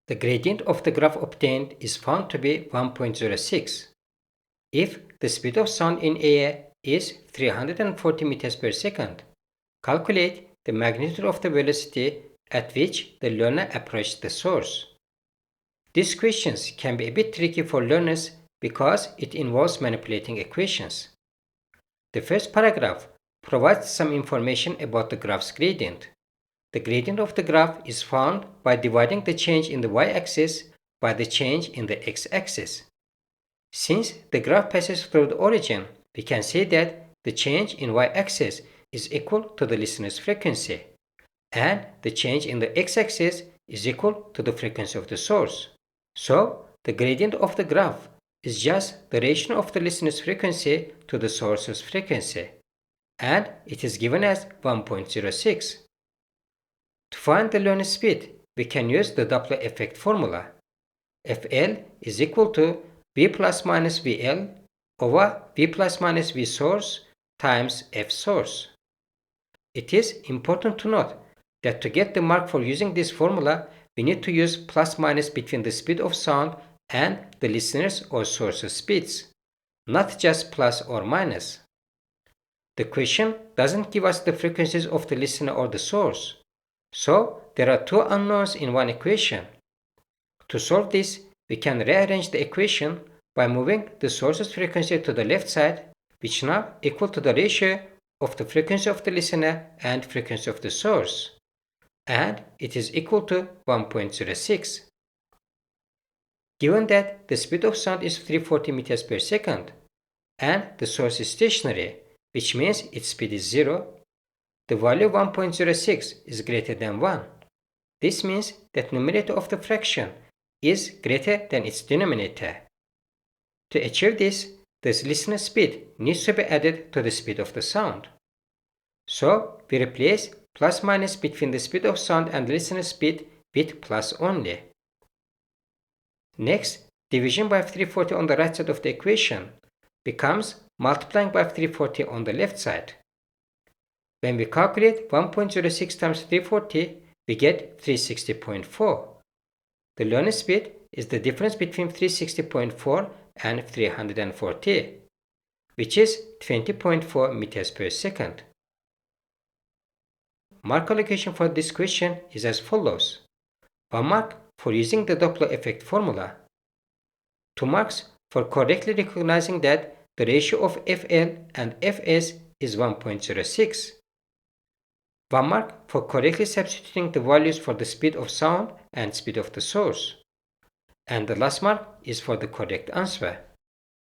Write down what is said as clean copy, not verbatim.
The gradient of the graph obtained is found to be 1.06. If the speed of sound in air is 340 meters per second, calculate the magnitude of the velocity at which the learner approached the source. These questions can be a bit tricky for learners because it involves manipulating equations. The first paragraph provides some information about the graph's gradient. The gradient of the graph is found by dividing the change in the y-axis by the change in the x-axis. Since the graph passes through the origin, we can say that the change in y-axis is equal to the listener's frequency, and the change in the x-axis is equal to the frequency of the source. So, the gradient of the graph is just the ratio of the listener's frequency to the source's frequency, and it is given as 1.06. To find the learner's speed, we can use the Doppler effect formula. Fl is equal to V plus minus Vl over V plus minus V source times F source. It is important to note that to get the mark for using this formula, we need to use plus minus between the speed of sound and the listener's or source's speeds, not just plus or minus. The question doesn't give us the frequencies of the listener or the source, so there are two unknowns in one equation. To solve this, we can rearrange the equation by moving the source's frequency to the left side, which now equal to the ratio of the frequency of the listener and frequency of the source, and it is equal to 1.06. Given that the speed of sound is 340 meters per second and the source is stationary, which means its speed is 0, the value 1.06 is greater than 1. This means that numerator of the fraction is greater than its denominator. To achieve this, the listener speed needs to be added to the speed of the sound. So, we replace plus minus between the speed of sound and listener speed with plus only. Next, division by 340 on the right side of the equation becomes multiplying by 340 on the left side. When we calculate 1.06 times 340, we get 360.4. The learner speed is the difference between 360.4 and 340, which is 20.4 meters per second. Mark allocation for this question is as follows: 1 mark for using the Doppler effect formula, 2 marks for correctly recognizing that the ratio of Fl and Fs is 1.06, 1 mark for correctly substituting the values for the speed of sound and speed of the source, and the last mark is for the correct answer.